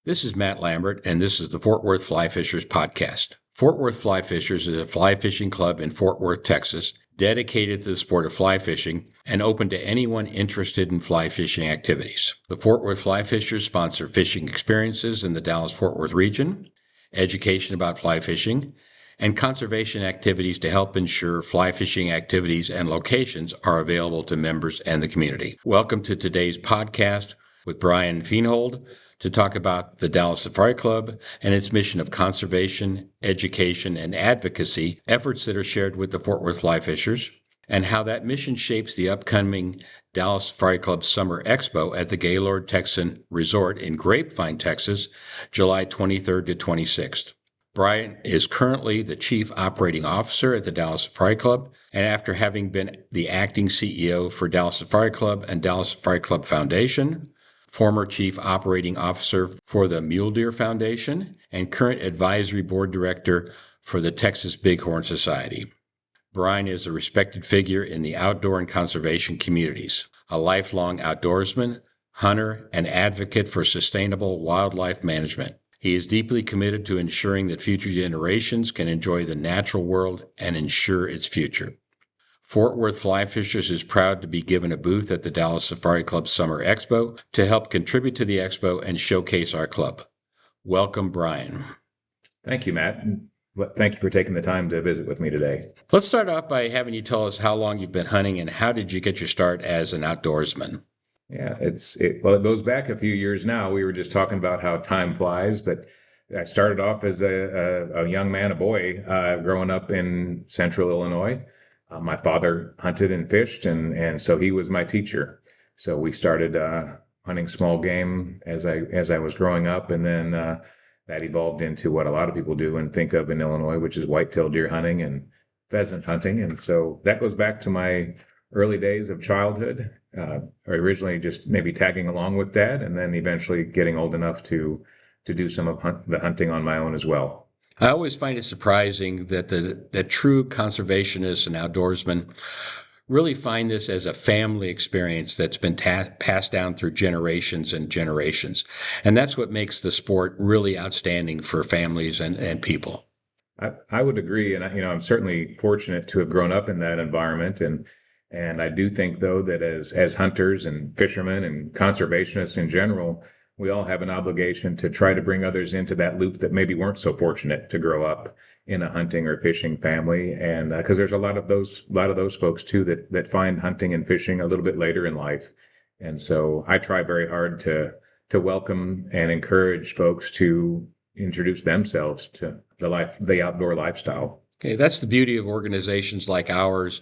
This is Matt Lambert, and this is the Fort Worth Fly Fishers podcast. Fort Worth Fly Fishers is a fly fishing club in Fort Worth, Texas, dedicated to the sport of fly fishing and open to anyone interested in fly fishing activities. The Fort Worth Fly Fishers sponsor fishing experiences in the Dallas-Fort Worth region, education about fly fishing, and conservation activities to help ensure fly fishing activities and locations are available to members and the community. Welcome to today's podcast with Brian Feenhold to talk about the Dallas Safari Club and its mission of conservation, education, and advocacy, efforts that are shared with the Fort Worth Fly Fishers, and how that mission shapes the upcoming Dallas Safari Club Summer Expo at the Gaylord Texan Resort in Grapevine, Texas, July 23rd to 26th. Brian is currently the Chief Operating Officer at the Dallas Safari Club, and after having been the acting CEO for Dallas Safari Club and Dallas Safari Club Foundation, former Chief Operating Officer for the Mule Deer Foundation, and current Advisory Board Director for the Texas Bighorn Society. Brian is a respected figure in the outdoor and conservation communities, a lifelong outdoorsman, hunter, and advocate for sustainable wildlife management. He is deeply committed to ensuring that future generations can enjoy the natural world and ensure its future. Fort Worth Fly Fishers is proud to be given a booth at the Dallas Safari Club Summer Expo to help contribute to the expo and showcase our club. Welcome, Brian. Thank you, Matt. Thank you for taking the time to visit with me today. Let's start off by having you tell us how long you've been hunting and how did you get your start as an outdoorsman? Yeah, it goes back a few years now. We were just talking about how time flies, but I started off as a young man, a boy, growing up in central Illinois. My father hunted and fished, and so he was my teacher. So we started hunting small game as I was growing up, and then that evolved into what a lot of people do and think of in Illinois, which is whitetail deer hunting and pheasant hunting. And so that goes back to my early days of childhood. Originally just maybe tagging along with Dad, and then eventually getting old enough to do some of the hunting on my own as well. I always find it surprising that the true conservationists and outdoorsmen really find this as a family experience that's been passed down through generations and generations. And that's what makes the sport really outstanding for families and people. I would agree. And I'm certainly fortunate to have grown up in that environment. And I do think, though, that as hunters and fishermen and conservationists in general, we all have an obligation to try to bring others into that loop that maybe weren't so fortunate to grow up in a hunting or fishing family. And because there's a lot of those folks too that find hunting and fishing a little bit later in life. And so I try very hard to welcome and encourage folks to introduce themselves to the outdoor lifestyle. Okay, that's the beauty of organizations like ours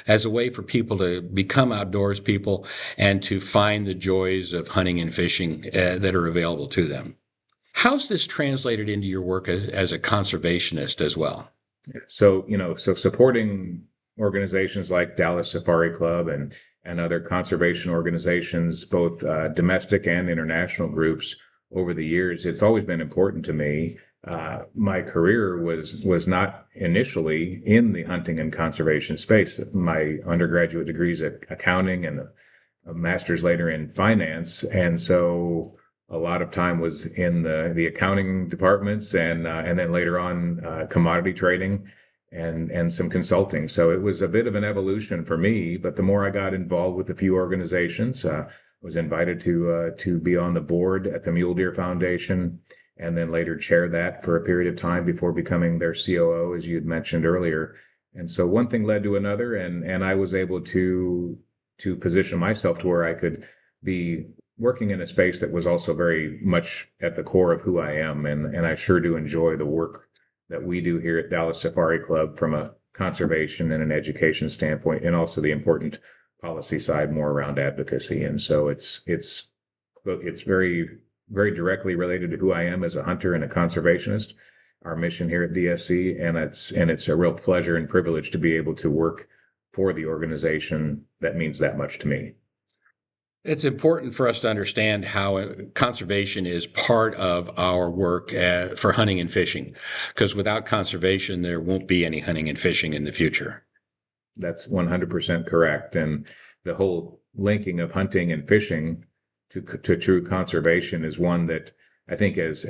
as a way for people to become outdoors people and to find the joys of hunting and fishing that are available to them. How's this translated into your work as a conservationist as well? So supporting organizations like Dallas Safari Club and other conservation organizations, both domestic and international groups over the years, it's always been important to me. My career was not initially in the hunting and conservation space. My undergraduate degree is accounting and a master's later in finance, and so a lot of time was in the accounting departments, and then later on commodity trading and some consulting. So it was a bit of an evolution for me. But the more I got involved with a few organizations, was invited to be on the board at the Mule Deer Foundation, and then later chair that for a period of time before becoming their COO, as you had mentioned earlier. And so one thing led to another, and I was able to position myself to where I could be working in a space that was also very much at the core of who I am. And I sure do enjoy the work that we do here at Dallas Safari Club from a conservation and an education standpoint, and also the important policy side more around advocacy. And so it's very, very directly related to who I am as a hunter and a conservationist, our mission here at DSC, and it's a real pleasure and privilege to be able to work for the organization that means that much to me. It's important for us to understand how conservation is part of our work for hunting and fishing, because without conservation, there won't be any hunting and fishing in the future. That's 100% correct. And the whole linking of hunting and fishing to true conservation is one that I think as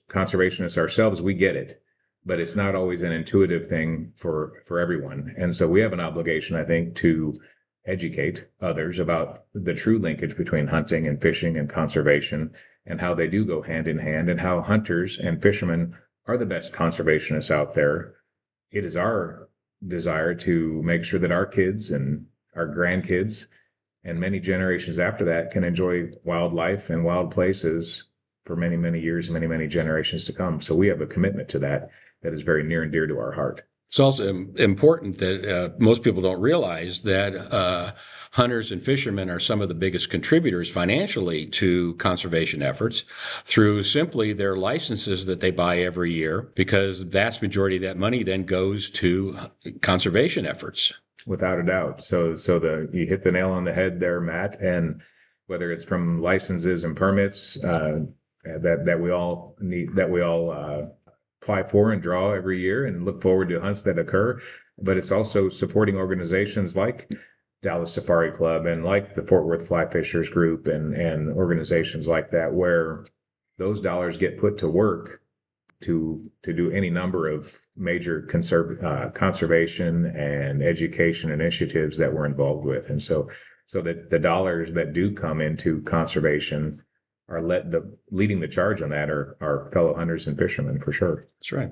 conservationists ourselves, we get it, but it's not always an intuitive thing for everyone. And so we have an obligation, I think, to educate others about the true linkage between hunting and fishing and conservation, and how they do go hand in hand, and how hunters and fishermen are the best conservationists out there. It is our desire to make sure that our kids and our grandkids and many generations after that can enjoy wildlife and wild places for many, many years, many, many generations to come. So we have a commitment to that is very near and dear to our heart. It's also important that most people don't realize that hunters and fishermen are some of the biggest contributors financially to conservation efforts through simply their licenses that they buy every year, because the vast majority of that money then goes to conservation efforts. Without a doubt. So you hit the nail on the head there, Matt. And whether it's from licenses and permits that we all need, that we all apply for and draw every year and look forward to hunts that occur, but it's also supporting organizations like Dallas Safari Club and like the Fort Worth Fly Fishers Group and organizations like that, where those dollars get put to work to do any number of major conservation and education initiatives that we're involved with. And so that the dollars that do come into conservation are leading the charge on that are our fellow hunters and fishermen, for sure. That's right.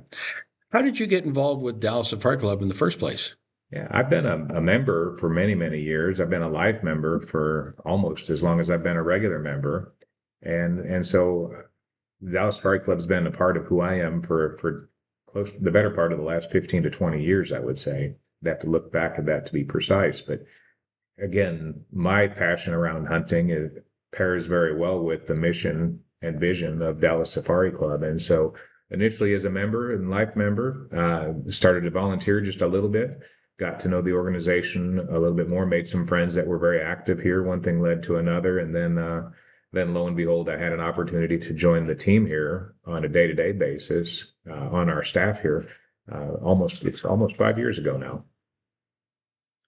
How did you get involved with Dallas Safari Club in the first place? Yeah, I've been a member for many, many years. I've been a life member for almost as long as I've been a regular member. And so the Dallas Safari Club's been a part of who I am for close to the better part of the last 15 to 20 years, I would say. I'd have to look back at that to be precise. But again, my passion around hunting pairs very well with the mission and vision of Dallas Safari Club. And so initially as a member and life member, started to volunteer just a little bit, got to know the organization a little bit more, made some friends that were very active here. One thing led to another. And then lo and behold, I had an opportunity to join the team here on a day-to-day basis on our staff here. It's almost 5 years ago now.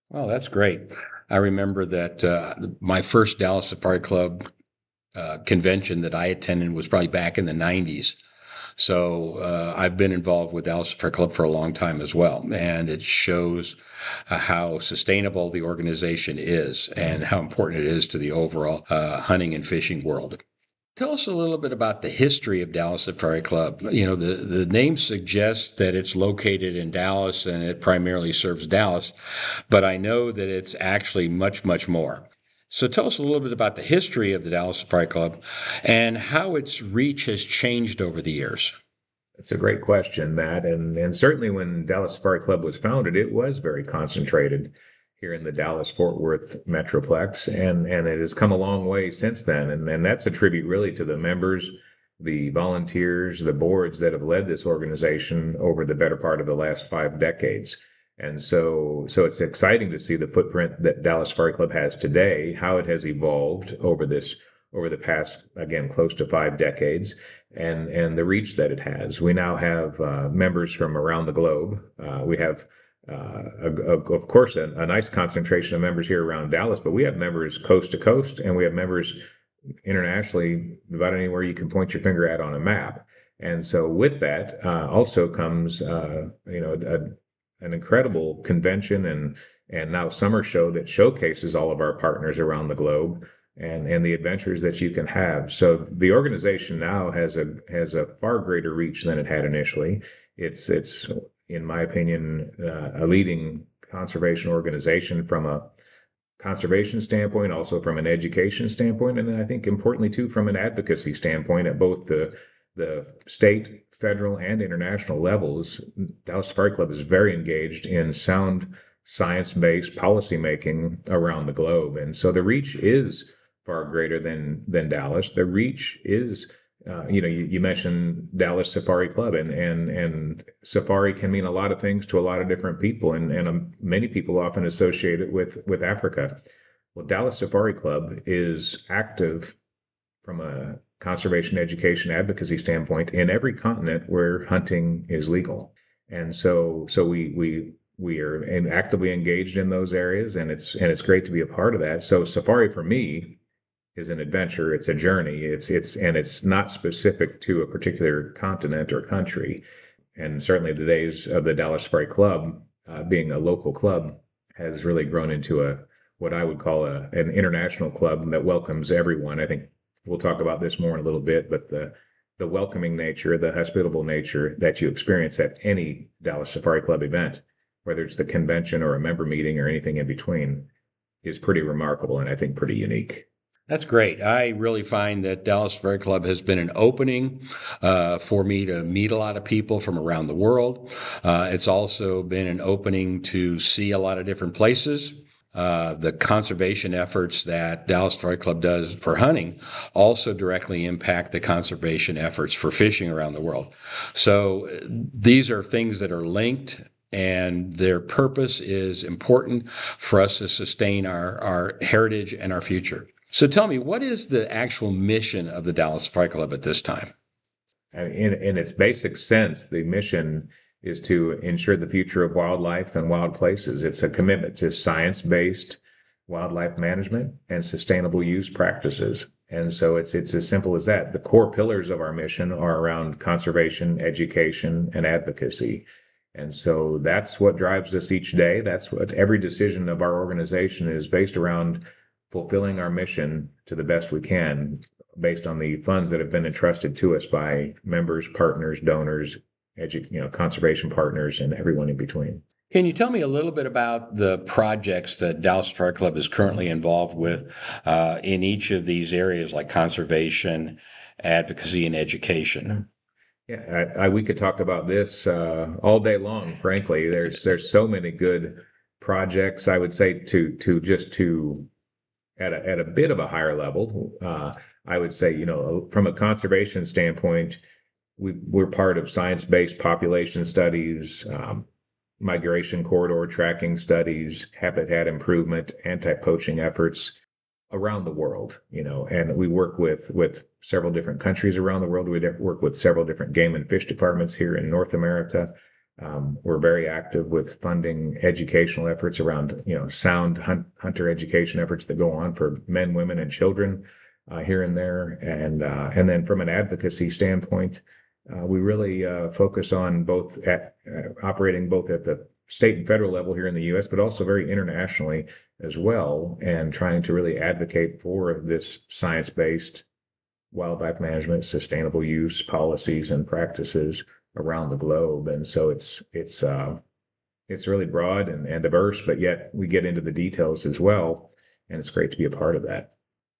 Well, that's great. I remember that my first Dallas Safari Club convention that I attended was probably back in the 90s. So I've been involved with Dallas Safari Club for a long time as well. And it shows how sustainable the organization is and how important it is to the overall hunting and fishing world. Tell us a little bit about the history of Dallas Safari Club. You know, the name suggests that it's located in Dallas and it primarily serves Dallas, but I know that it's actually much, much more. So tell us a little bit about the history of the Dallas Safari Club and how its reach has changed over the years. That's a great question, Matt. And certainly when Dallas Safari Club was founded, it was very concentrated here in the Dallas-Fort Worth Metroplex, and it has come a long way since then. And that's a tribute really to the members, the volunteers, the boards that have led this organization over the better part of the last 5 decades. And so it's exciting to see the footprint that Dallas Safari Club has today, how it has evolved over the past, again, close to 5 decades, and the reach that it has. We now have members from around the globe. We have of course, a nice concentration of members here around Dallas, but we have members coast to coast, and we have members internationally about anywhere you can point your finger at on a map. And so with that also comes, an incredible convention and now summer show that showcases all of our partners around the globe and the adventures that you can have. So the organization now has a far greater reach than it had initially. It's in my opinion, a leading conservation organization from a conservation standpoint, also from an education standpoint, and I think importantly too from an advocacy standpoint at both the state, federal, and international levels. Dallas Safari Club is very engaged in sound science-based policymaking around the globe, and so the reach is far greater than Dallas. The reach is you mentioned Dallas Safari Club, and safari can mean a lot of things to a lot of different people, and many people often associate it with Africa. Well, Dallas Safari Club is active from a conservation, education, advocacy standpoint in every continent where hunting is legal, and so we are actively engaged in those areas, and it's great to be a part of that. So safari for me is an adventure. It's a journey. It's not specific to a particular continent or country. And certainly the days of the Dallas Safari Club, being a local club, has really grown into what I would call an international club that welcomes everyone. I think we'll talk about this more in a little bit, but the welcoming nature, the hospitable nature that you experience at any Dallas Safari Club event, whether it's the convention or a member meeting or anything in between, is pretty remarkable and I think pretty unique. That's great. I really find that Dallas Safari Club has been an opening for me to meet a lot of people from around the world. It's also been an opening to see a lot of different places. The conservation efforts that Dallas Safari Club does for hunting also directly impact the conservation efforts for fishing around the world. So these are things that are linked, and their purpose is important for us to sustain our heritage and our future. So tell me, what is the actual mission of the Dallas Safari Club at this time? In its basic sense, the mission is to ensure the future of wildlife and wild places. It's a commitment to science-based wildlife management and sustainable use practices. And so it's as simple as that. The core pillars of our mission are around conservation, education, and advocacy. And so that's what drives us each day. That's what every decision of our organization is based around, fulfilling our mission to the best we can based on the funds that have been entrusted to us by members, partners, donors, conservation partners, and everyone in between. Can you tell me a little bit about the projects that Dallas Safari Club is currently involved with in each of these areas, like conservation, advocacy, and education? Yeah, we could talk about this all day long. Frankly, there's so many good projects. I would say to at a bit of a higher level, I would say, from a conservation standpoint, we're part of science-based population studies, migration corridor tracking studies, habitat improvement, anti-poaching efforts around the world, and we work with several different countries around the world. We work with several different game and fish departments here in North America. We're very active with funding educational efforts around, sound hunter education efforts that go on for men, women, and children here and there. And then from an advocacy standpoint, we really focus on operating both at the state and federal level here in the U.S., but also very internationally as well, and trying to really advocate for this science-based wildlife management, sustainable use policies and practices around the globe. And so it's really broad and diverse, but yet we get into the details as well, and it's great to be a part of that.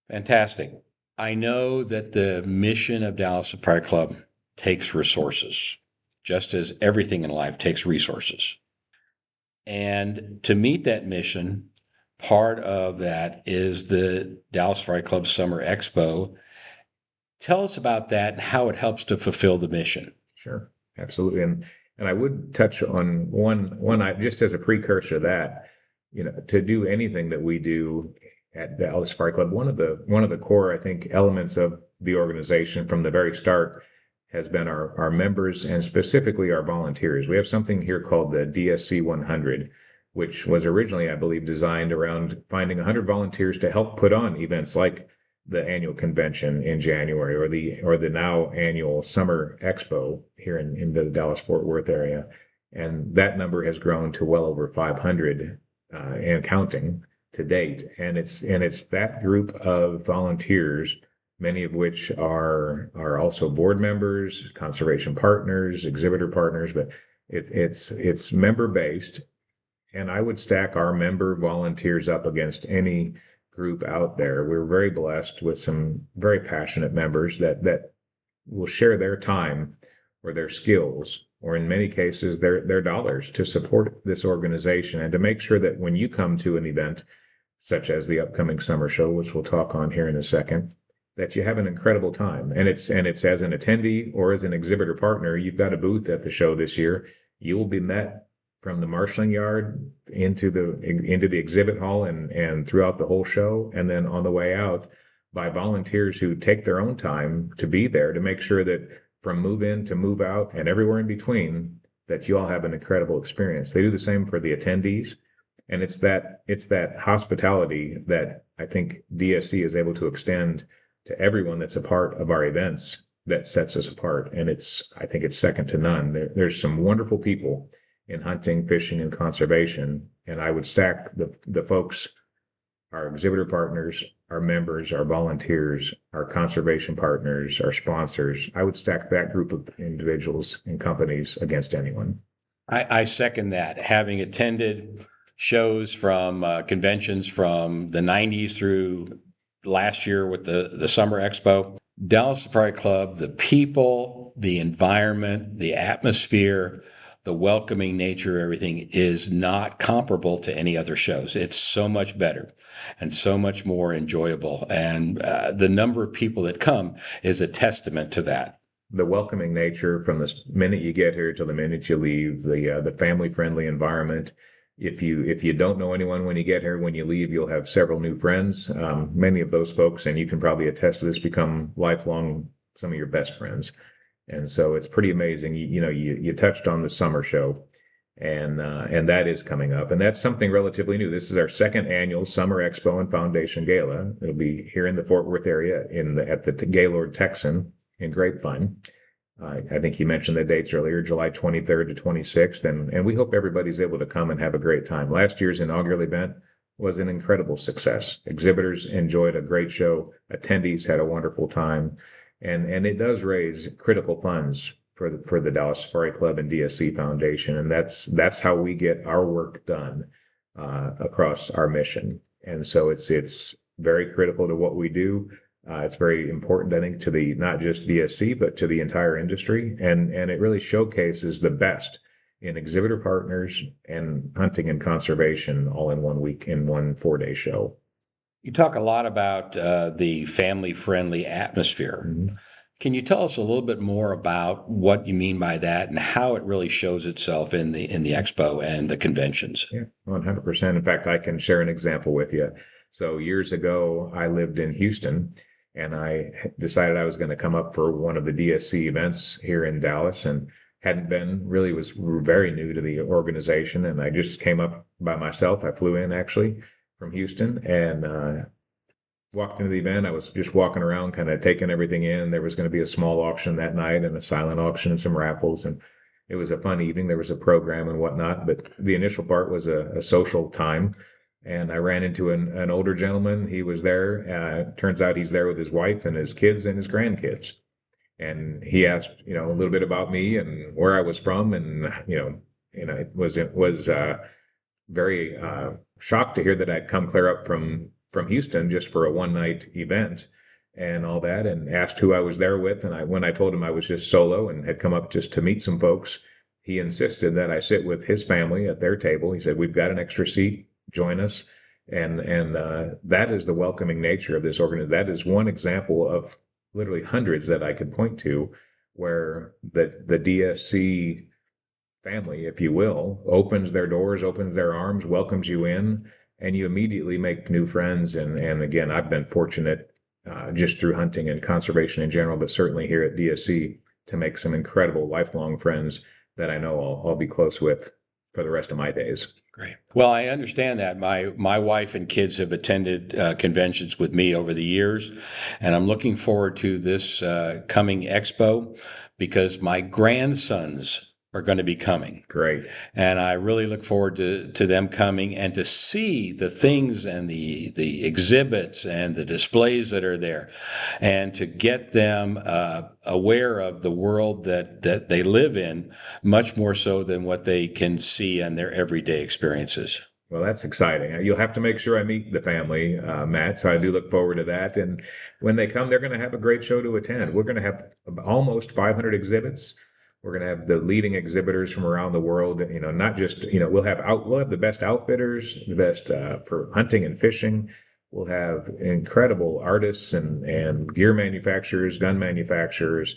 Fantastic. I know that the mission of Dallas Safari Club takes resources, just as everything in life takes resources. And to meet that mission, part of that is the Dallas Safari Club Summer Expo. Tell us about that and how it helps to fulfill the mission. Sure, absolutely. And I would touch on one just as a precursor to that, to do anything that we do at Dallas Safari Club, one of the core, I think, elements of the organization from the very start has been our members and specifically our volunteers. We have something here called the DSC 100, which was originally, I believe, designed around finding 100 volunteers to help put on events like the annual convention in January or the now annual Summer Expo here in the Dallas-Fort Worth area. And that number has grown to well over 500 and counting to date. And it's that group of volunteers, many of which are also board members, conservation partners, exhibitor partners, but it's member based. And I would stack our member volunteers up against any group out there. We're very blessed with some very passionate members that will share their time or their skills, or in many cases their dollars to support this organization and to make sure that when you come to an event such as the upcoming summer show, which we'll talk on here in a second, that you have an incredible time. And it's as an attendee or as an exhibitor partner, you've got a booth at the show this year. You will be met from the marshaling yard into the exhibit hall and throughout the whole show, and then on the way out by volunteers who take their own time to be there to make sure that from move in to move out and everywhere in between, that you all have an incredible experience. They do the same for the attendees. And it's that hospitality that I think DSC is able to extend to everyone that's a part of our events that sets us apart. And I think it's second to none. There's some wonderful people in hunting, fishing, and conservation. And I would stack the folks, our exhibitor partners, our members, our volunteers, our conservation partners, our sponsors. I would stack that group of individuals and companies against anyone. I second that. Having attended shows from conventions from the 90s through last year with the Summer Expo, Dallas Safari Club, the people, the environment, the atmosphere, the welcoming nature of everything is not comparable to any other shows. It's so much better and so much more enjoyable. And the number of people that come is a testament to that. The welcoming nature from the minute you get here till the minute you leave, the family friendly environment. If you don't know anyone when you get here, when you leave, you'll have several new friends. Many of those folks, and you can probably attest to this, become lifelong some of your best friends. And so it's pretty amazing. You touched on the summer show, and that is coming up, and that's something relatively new. This is our second annual Summer Expo and Foundation Gala. It'll be here in the Fort Worth area at the Gaylord Texan in Grapevine. I think you mentioned the dates earlier, July 23rd to 26th, and we hope everybody's able to come and have a great time. Last year's inaugural event was an incredible success. Exhibitors enjoyed a great show. Attendees had a wonderful time, and it does raise critical funds for the Dallas Safari Club and DSC Foundation, and that's how we get our work done across our mission. And so it's very critical to what we do. It's very important, I think, to the not just DSC, but to the entire industry. And it really showcases the best in exhibitor partners and hunting and conservation all in 1 week, in one 4-day show. You talk a lot about the family-friendly atmosphere. Mm-hmm. Can you tell us a little bit more about what you mean by that and how it really shows itself in the expo and the conventions? Yeah, 100%. In fact, I can share an example with you. So years ago, I lived in Houston, and I decided I was going to come up for one of the DSC events here in Dallas, and hadn't been, really was very new to the organization. And I just came up by myself. I flew in actually from Houston and walked into the event. I was just walking around, kind of taking everything in. There was going to be a small auction that night and a silent auction and some raffles. And it was a fun evening. There was a program and whatnot, but the initial part was a social time. And I ran into an older gentleman. He was there. Turns out he's there with his wife and his kids and his grandkids. And he asked, a little bit about me and where I was from. And, it was very shocked to hear that I'd come clear up from Houston just for a one-night event and all that, and asked who I was there with. And when I told him I was just solo and had come up just to meet some folks, he insisted that I sit with his family at their table. He said, "We've got an extra seat. Join us." And that is the welcoming nature of this organization. That is one example of literally hundreds that I could point to where the DSC family, if you will, opens their doors, opens their arms, welcomes you in, and you immediately make new friends. And again, I've been fortunate just through hunting and conservation in general, but certainly here at DSC, to make some incredible lifelong friends that I know I'll be close with for the rest of my days. Great. Well, I understand that. My wife and kids have attended conventions with me over the years, and I'm looking forward to this coming expo because my grandsons are going to be coming. Great. And I really look forward to them coming and to see the things and the exhibits and the displays that are there, and to get them aware of the world that they live in, much more so than what they can see in their everyday experiences. Well, that's exciting. You'll have to make sure I meet the family, Matt. So I do look forward to that. And when they come, they're going to have a great show to attend. We're going to have almost 500 exhibits. We're going to have the leading exhibitors from around the world. Not just, we'll have the best outfitters, the best for hunting and fishing. We'll have incredible artists and gear manufacturers, gun manufacturers,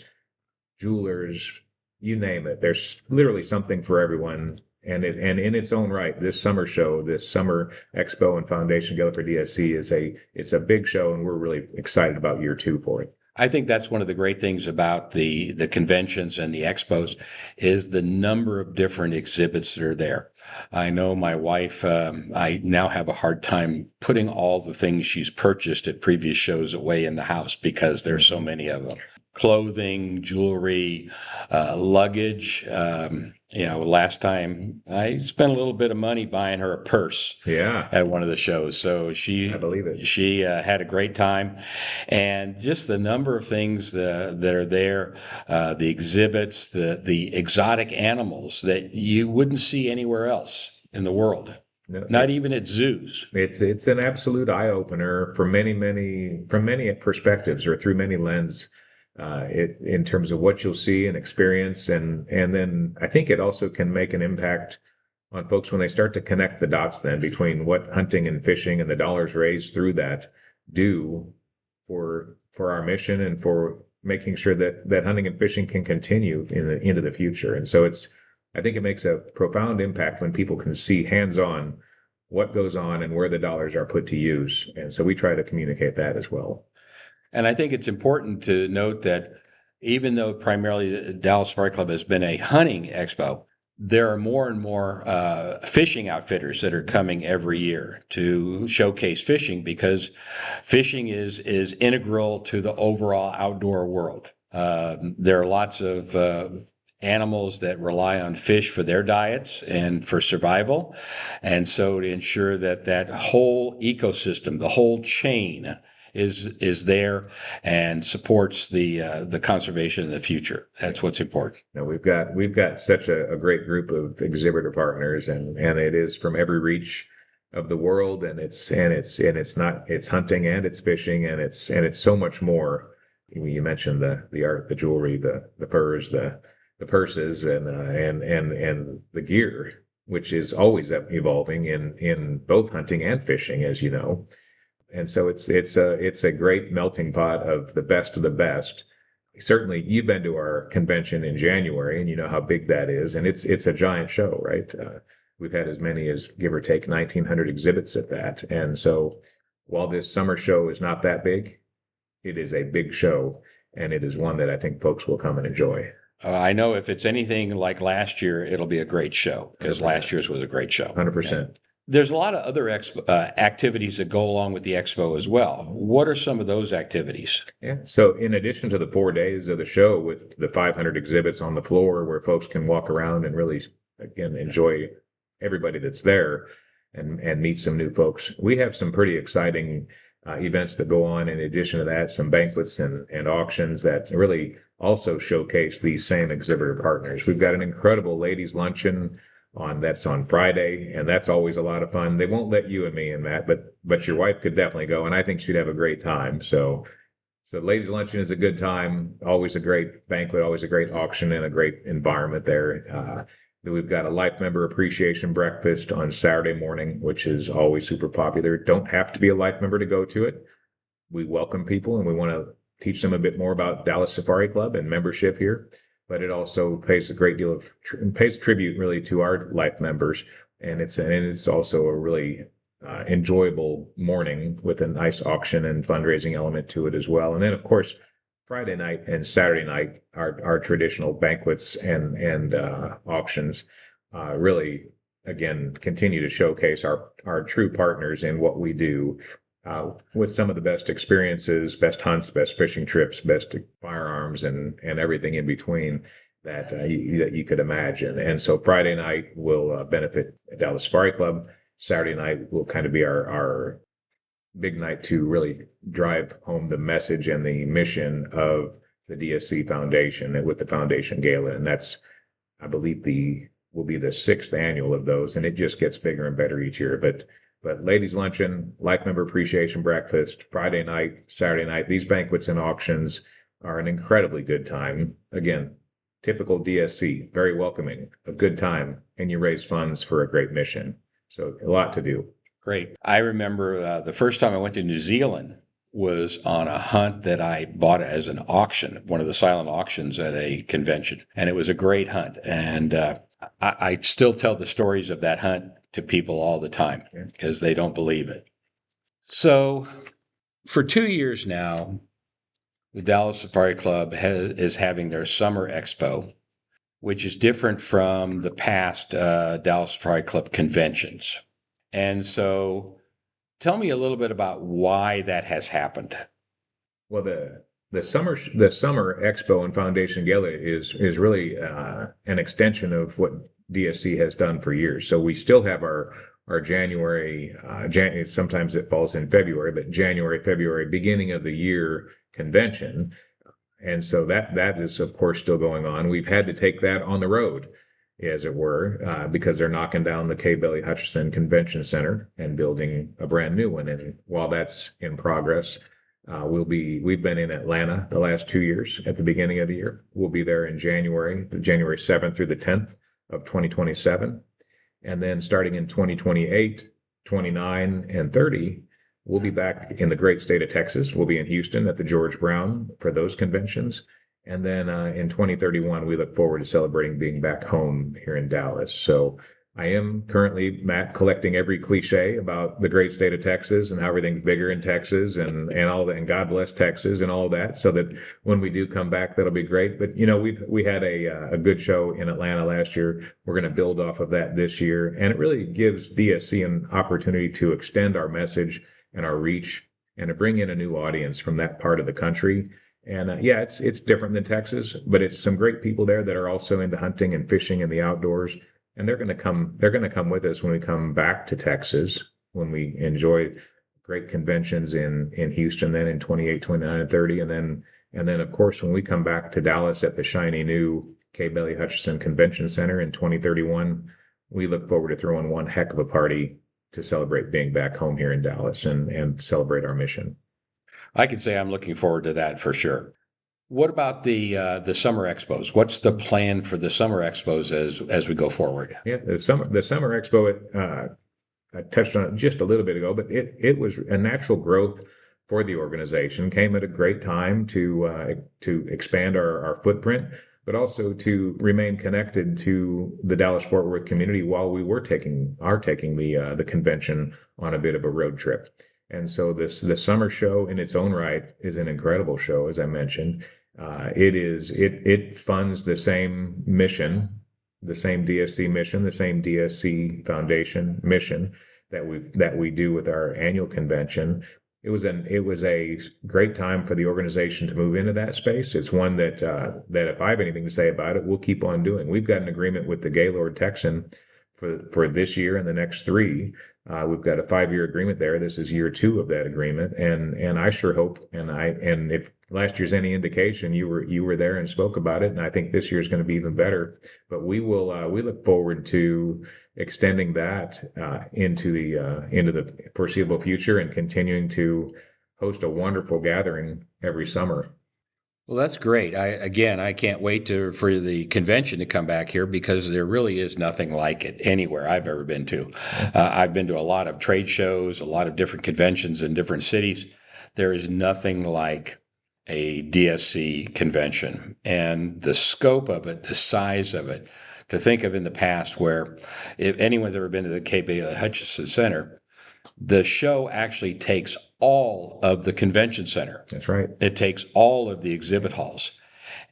jewelers, you name it. There's literally something for everyone. And in its own right, this summer show, this Summer Expo and Foundation Gala for DSC it's a big show, and we're really excited about year 2 for it. I think that's one of the great things about the conventions and the expos is the number of different exhibits that are there. I know my wife, I now have a hard time putting all the things she's purchased at previous shows away in the house because there's so many of them. Clothing, jewelry, luggage. Last time I spent a little bit of money buying her a purse Yeah, at one of the shows. So I believe it. she had a great time, and just the number of things that are there, the exhibits, the exotic animals that you wouldn't see anywhere else in the world, No, not even at zoos. it's an absolute eye opener for from many perspectives or through many lenses. In terms of what you'll see and experience, and then I think it also can make an impact on folks when they start to connect the dots then between what hunting and fishing and the dollars raised through that do for our mission and for making sure that hunting and fishing can continue into the future. And so I think it makes a profound impact when people can see hands on what goes on and where the dollars are put to use. And so we try to communicate that as well. And I think it's important to note that even though primarily the Dallas Safari Club has been a hunting expo, there are more and more fishing outfitters that are coming every year to showcase fishing because fishing is integral to the overall outdoor world. There are lots of animals that rely on fish for their diets and for survival. And so to ensure that that whole ecosystem, the whole chain is there and supports the conservation in the future. That's what's important. Now we've got such a great group of exhibitor partners, and it is from every reach of the world, and it's hunting and it's fishing and it's so much more. You mentioned the art, the jewelry, the furs, the purses, and the gear, which is always evolving in both hunting and fishing, as you know. And so it's a great melting pot of the best. Certainly, you've been to our convention in January, and you know how big that is, and it's a giant show, right? We've had as many as give or take 1,900 exhibits at that, and so while this summer show is not that big, it is a big show, and it is one that I think folks will come and enjoy. I know if it's anything like last year, it'll be a great show because last year's was a great show. 100%. There's a lot of other activities that go along with the expo as well. What are some of those activities? Yeah. So in addition to the 4 days of the show with the 500 exhibits on the floor where folks can walk around and really, again, enjoy everybody that's there and meet some new folks, we have some pretty exciting events that go on. In addition to that, some banquets and auctions that really also showcase these same exhibitor partners. We've got an incredible ladies luncheon that's on Friday, and that's always a lot of fun. They won't let you and me in that, but your wife could definitely go, and I think she'd have a great time. So ladies luncheon is a good time, always a great banquet, always a great auction, and a great environment there. We've got a life member appreciation breakfast on Saturday morning, which is always super popular. Don't have to be a life member to go to it. We welcome people, and we want to teach them a bit more about Dallas Safari Club and membership here. But it also pays a great deal of pays tribute really to our life members, and it's also a really enjoyable morning with a nice auction and fundraising element to it as well. And then of course Friday night and Saturday night are traditional banquets and auctions. Really, again, continue to showcase our true partners in what we do. With some of the best experiences, best hunts, best fishing trips, best firearms, and everything in between that you could imagine. And so Friday night will benefit Dallas Safari Club. Saturday night will kind of be our big night to really drive home the message and the mission of the DSC Foundation and with the Foundation Gala. And that's, I believe, will be the 6th annual of those, and it just gets bigger and better each year. But ladies luncheon, life member appreciation breakfast, Friday night, Saturday night, these banquets and auctions are an incredibly good time. Again, typical DSC, very welcoming, a good time, and you raise funds for a great mission. So a lot to do. Great. I remember the first time I went to New Zealand was on a hunt that I bought as an auction, one of the silent auctions at a convention. And it was a great hunt. And I still tell the stories of that hunt to people all the time because they don't believe it. So for 2 years now, the Dallas Safari Club is having their Summer Expo, which is different from the past Dallas Safari Club conventions. And so tell me a little bit about why that has happened. Well, the summer expo and Foundation Gala is really an extension of what DSC has done for years. So we still have our January, sometimes it falls in February, but January, February, beginning of the year convention. And so that is, of course, still going on. We've had to take that on the road, as it were, because they're knocking down the K. Bailey Hutchison Convention Center and building a brand new one. And while that's in progress, we've been in Atlanta the last 2 years at the beginning of the year. We'll be there in January, January 7th through the 10th of 2027. And then starting in 2028, 29, and 30, we'll be back in the great state of Texas. We'll be in Houston at the George Brown for those conventions. And then in 2031, we look forward to celebrating being back home here in Dallas. So I am currently, Matt, collecting every cliche about the great state of Texas and how everything's bigger in Texas and all that, and God bless Texas and all that, so that when we do come back, that'll be great. But we had a good show in Atlanta last year. We're going to build off of that this year, and it really gives DSC an opportunity to extend our message and our reach and to bring in a new audience from that part of the country. And it's different than Texas, but it's some great people there that are also into hunting and fishing and the outdoors. And they're going to come with us when we come back to Texas, when we enjoy great conventions in Houston, then in 28, 29, and 30. And then of course, when we come back to Dallas at the shiny new K. Bailey Hutchison Convention Center in 2031, we look forward to throwing one heck of a party to celebrate being back home here in Dallas and celebrate our mission. I can say I'm looking forward to that for sure. What about the summer expos? What's the plan for the summer expos as we go forward? Yeah, the summer expo, I touched on it just a little bit ago, but it was a natural growth for the organization. Came at a great time to expand our footprint, but also to remain connected to the Dallas Fort Worth community while we are taking the convention on a bit of a road trip. And so the summer show in its own right is an incredible show, as I mentioned. It funds the same mission, the same DSC mission, the same DSC Foundation mission that we do with our annual convention. It was a great time for the organization to move into that space. It's one that if I have anything to say about it, we'll keep on doing. We've got an agreement with the Gaylord Texan for this year and the next three. We've got a 5-year agreement there. This is year 2 of that agreement, and I sure hope, and if last year's any indication, you were there and spoke about it, and I think this year is going to be even better. But we look forward to extending that into the foreseeable future and continuing to host a wonderful gathering every summer. Well, that's great. I can't wait for the convention to come back here, because there really is nothing like it anywhere I've ever been to. I've been to a lot of trade shows, a lot of different conventions in different cities. There is nothing like a DSC convention, and the scope of it, the size of it. To think of in the past, where if anyone's ever been to the K. Bailey Hutchison Center, the show actually takes all of the convention center. That's right. It takes all of the exhibit halls.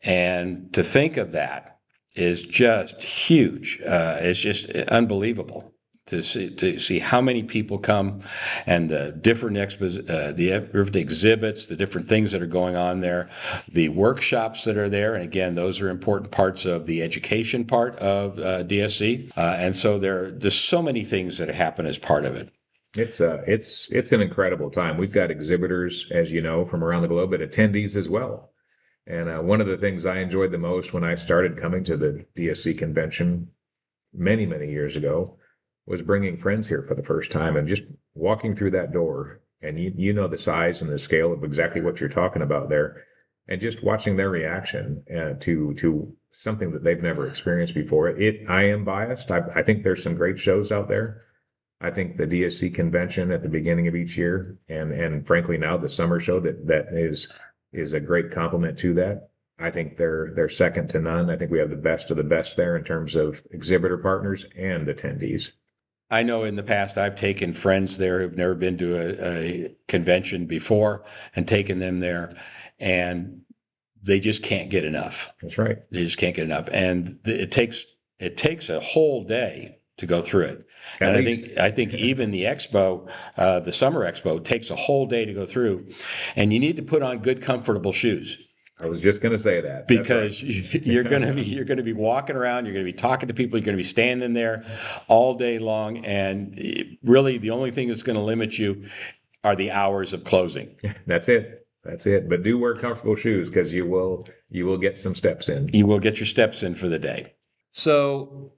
And to think of that is just huge. It's just unbelievable to see how many people come, and the different different exhibits, the different things that are going on there, the workshops that are there. And again, those are important parts of the education part of DSC. And so there's so many things that happen as part of it. It's an incredible time. We've got exhibitors, as you know, from around the globe, but attendees as well. And one of the things I enjoyed the most when I started coming to the DSC convention many, many years ago was bringing friends here for the first time and just walking through that door. And you know the size and the scale of exactly what you're talking about there, and just watching their reaction to something that they've never experienced before. I am biased. I think there's some great shows out there. I think the DSC convention at the beginning of each year, and frankly now the summer show that is a great complement to that. I think they're second to none. I think we have the best of the best there in terms of exhibitor partners and attendees. I know in the past I've taken friends there who've never been to a convention before and taken them there, and they just can't get enough. That's right. They just can't get enough, and it takes a whole day to go through it. At And least. I think even the expo, the Summer Expo, takes a whole day to go through, and you need to put on good, comfortable shoes I was just going to say that. That's because right. you're going to be walking around, you're going to be talking to people, you're going to be standing there all day long, and really the only thing that's going to limit you are the hours of closing. That's it. That's it. But do wear comfortable shoes because you will get some steps in. You will get your steps in for the day. So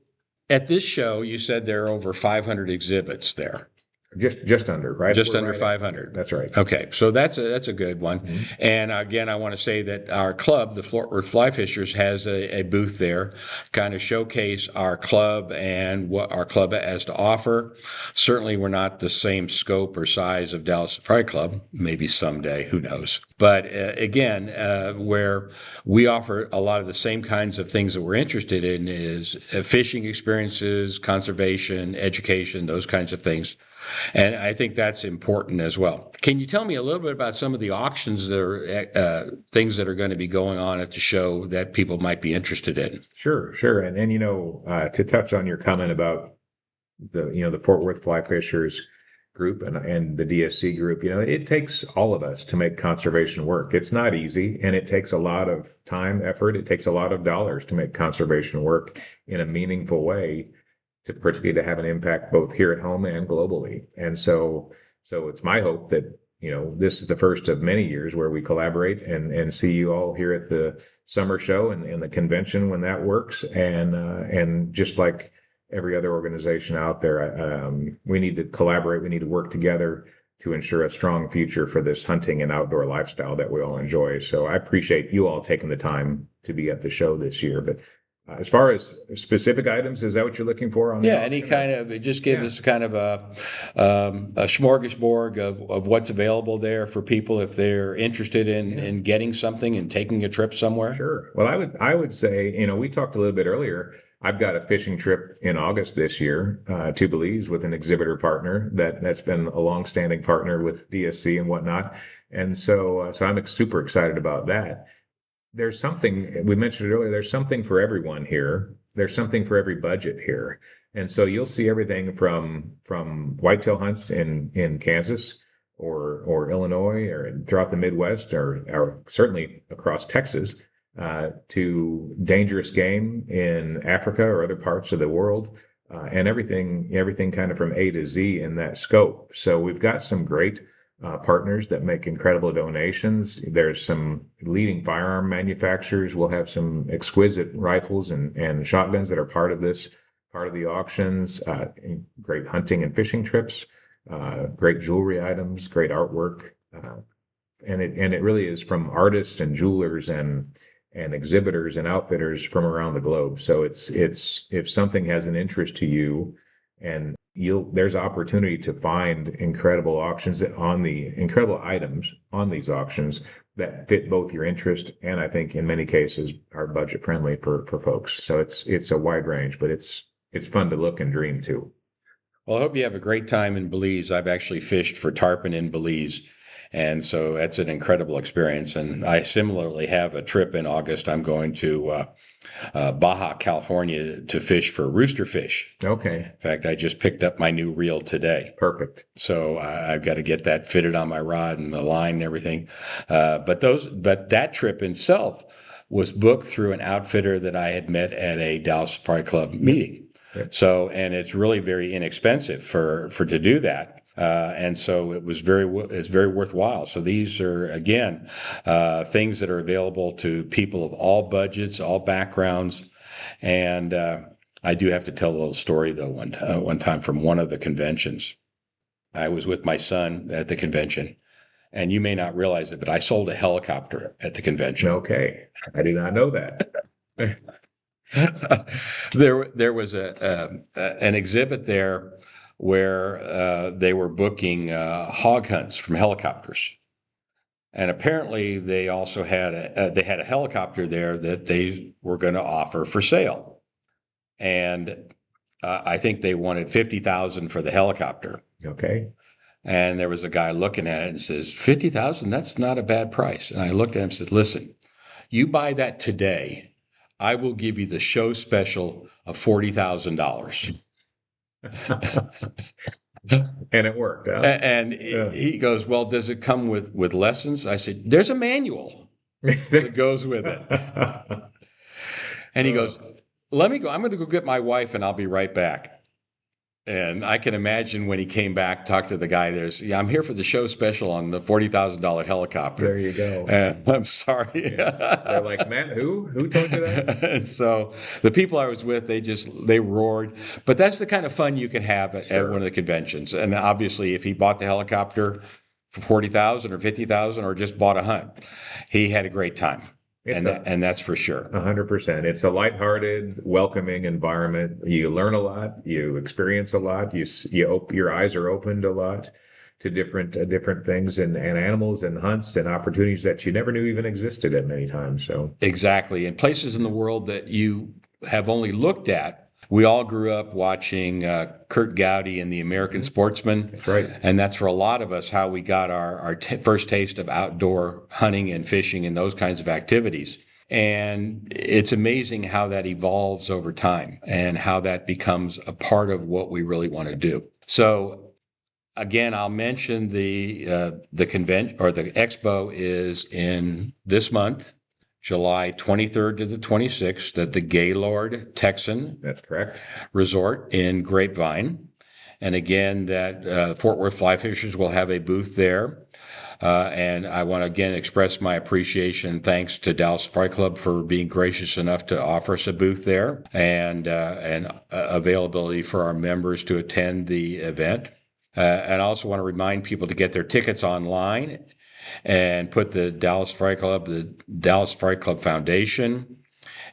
at this show, you said there are over 500 exhibits there. Just under, right? Just We're under right 500. That's right. Okay, so that's a good one. Mhm. And again, I want to say that our club, the Fort Worth Fly Fishers, has a booth there, kind of showcase our club and what our club has to offer. Certainly, we're not the same scope or size of Dallas Safari Club. Maybe someday, who knows? But again, where we offer a lot of the same kinds of things that we're interested in is fishing experiences, conservation, education, those kinds of things. And I think that's important as well. Can you tell me a little bit about some of the auctions that are things that are going to be going on at the show that people might be interested in? Sure. And to touch on your comment about the Fort Worth Fly Fishers group and the DSC group, it takes all of us to make conservation work. It's not easy, and it takes a lot of time, effort. It takes a lot of dollars to make conservation work in a meaningful way, particularly to have an impact both here at home and globally. And so it's my hope that this is the first of many years where we collaborate and see you all here at the summer show and the convention when that works. And just like every other organization out there, we need to collaborate. We need to work together to ensure a strong future for this hunting and outdoor lifestyle that we all enjoy. So I appreciate you all taking the time to be at the show this year. But as far as specific items, is that what you're looking for on the Yeah, auction? any kind of, just give us kind of a smorgasbord of what's available there for people if they're interested in getting something and taking a trip somewhere. Sure. Well, I would say, we talked a little bit earlier. I've got a fishing trip in August this year to Belize with an exhibitor partner that's been a longstanding partner with DSC and whatnot. And so I'm super excited about that. There's something we mentioned earlier. There's something for everyone here. There's something for every budget here. And so you'll see everything from whitetail hunts in Kansas or Illinois or throughout the Midwest or certainly across Texas to dangerous game in Africa or other parts of the world, and everything kind of from A to Z in that scope. So we've got some great partners that make incredible donations. There's some leading firearm manufacturers. We'll have some exquisite rifles and shotguns that are part of the auctions. Great hunting and fishing trips, great jewelry items, great artwork, and it really is from artists and jewelers and exhibitors and outfitters from around the globe. So it's if something has an interest to you, and there's opportunity to find incredible incredible items on these auctions that fit both your interest and I think in many cases are budget friendly for folks. So it's a wide range, but it's fun to look and dream too. Well, I hope you have a great time in Belize. I've actually fished for tarpon in Belize. And so that's an incredible experience. And I similarly have a trip in August. I'm going to Baja, California to fish for roosterfish. Okay. In fact, I just picked up my new reel today. Perfect. So I've got to get that fitted on my rod and the line and everything. But that trip itself was booked through an outfitter that I had met at a Dallas Safari Club meeting. Yep. So, and it's really very inexpensive for to do that. And so it's very worthwhile. So these are, again, things that are available to people of all budgets, all backgrounds. And I do have to tell a little story, though, one time from one of the conventions. I was with my son at the convention, and you may not realize it, but I sold a helicopter at the convention. Okay. I did not know that. There was an exhibit there where they were booking hog hunts from helicopters, and apparently they also had a helicopter there that they were going to offer for sale. And I think they wanted 50,000 for the helicopter. Okay. And there was a guy looking at it and says, 50,000, that's not a bad price. And I looked at him and said, listen, you buy that today, I will give you the show special of $40,000. And it worked, huh? And he goes, well, does it come with lessons? I said, there's a manual that goes with it. And he goes, let me go. I'm going to go get my wife and I'll be right back. And I can imagine when he came back, talked to the guy I'm here for the show special on the $40,000 helicopter. There you go. And I'm sorry. Yeah. They're like, man, who told you that? And so the people I was with, they roared. But that's the kind of fun you can have at one of the conventions. And obviously, if he bought the helicopter for 40,000 or 50,000 or just bought a hunt, he had a great time. And that's for sure. 100%. It's a lighthearted, welcoming environment. You learn a lot. You experience a lot. Your eyes are opened a lot to different things and animals and hunts and opportunities that you never knew even existed at many times. So exactly, and places in the world that you have only looked at. We all grew up watching Kurt Gowdy and the American Sportsman. That's right. And that's for a lot of us how we got our first taste of outdoor hunting and fishing and those kinds of activities. And it's amazing how that evolves over time and how that becomes a part of what we really want to do. So again, I'll mention the convention or the expo is in this month, July 23rd to the 26th at the Gaylord Texan That's correct. Resort in Grapevine. And again, that Fort Worth Fly Fishers will have a booth there. And I want to again express my appreciation and thanks to Dallas Safari Club for being gracious enough to offer us a booth there and availability for our members to attend the event. And I also want to remind people to get their tickets online and put the Dallas Safari Club Foundation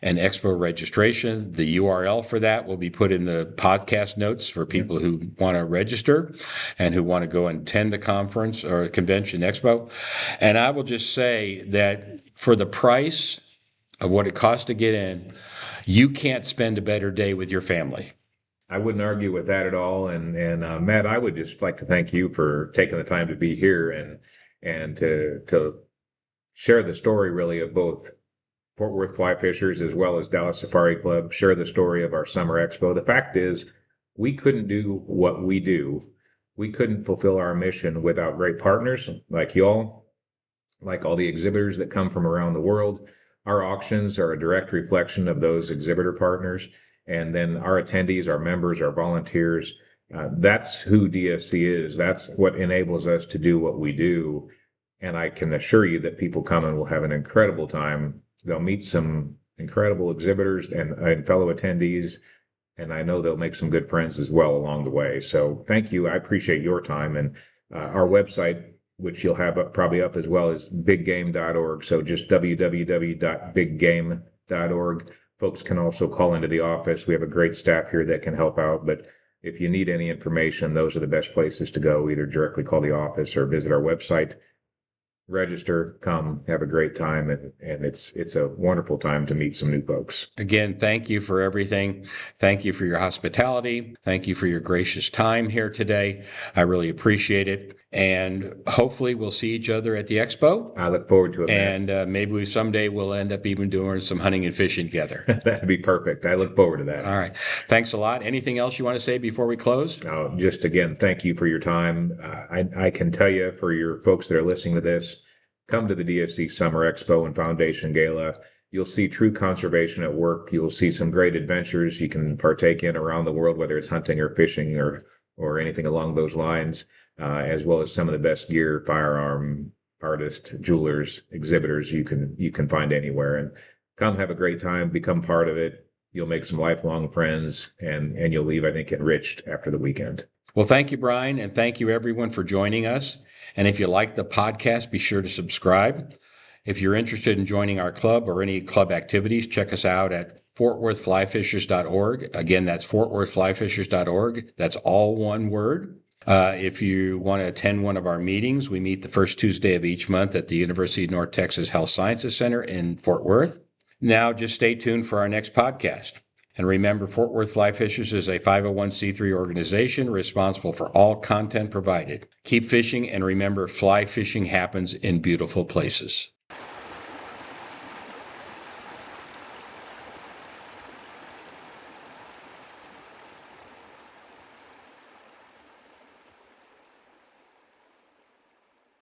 and expo registration. The URL for that will be put in the podcast notes for people who want to register and who want to go and attend the conference or convention expo. And I will just say that for the price of what it costs to get in, you can't spend a better day with your family. I wouldn't argue with that at all. And Matt, I would just like to thank you for taking the time to be here and to share the story really of both Fort Worth Fly Fishers as well as Dallas Safari Club, share the story of our Summer Expo. The fact is, we couldn't do what we do. We couldn't fulfill our mission without great partners like y'all, like all the exhibitors that come from around the world. Our auctions are a direct reflection of those exhibitor partners. And then our attendees, our members, our volunteers, that's who DFC is. That's what enables us to do what we do. And I can assure you that people come and will have an incredible time. They'll meet some incredible exhibitors and fellow attendees. And I know they'll make some good friends as well along the way. So thank you. I appreciate your time. And our website, which you'll have probably up as well, is biggame.org. So just www.biggame.org. Folks can also call into the office. We have a great staff here that can help out. But if you need any information, those are the best places to go. Either directly call the office or visit our website. Register, come, have a great time, and it's a wonderful time to meet some new folks. Again, thank you for everything. Thank you for your hospitality. Thank you for your gracious time here today. I really appreciate it. And hopefully we'll see each other at the expo. I look forward to it. And maybe someday we'll end up even doing some hunting and fishing together. That'd be perfect. I look forward to that. All right. Thanks a lot. Anything else you want to say before we close? Just again, thank you for your time. I can tell you, for your folks that are listening to this, come to the DFC Summer Expo and Foundation Gala. You'll see true conservation at work. You'll see some great adventures you can partake in around the world, whether it's hunting or fishing or anything along those lines, as well as some of the best gear, firearm artists, jewelers, exhibitors you can find anywhere. And come have a great time, become part of it. You'll make some lifelong friends, and you'll leave, I think, enriched after the weekend. Well, thank you, Brian, and thank you, everyone, for joining us. And if you like the podcast, be sure to subscribe. If you're interested in joining our club or any club activities, check us out at fortworthflyfishers.org. Again, that's fortworthflyfishers.org. That's all one word. If you want to attend one of our meetings, we meet the first Tuesday of each month at the University of North Texas Health Sciences Center in Fort Worth. Now, just stay tuned for our next podcast. And remember, Fort Worth Fly Fishers is a 501c3 organization responsible for all content provided. Keep fishing, and remember, fly fishing happens in beautiful places.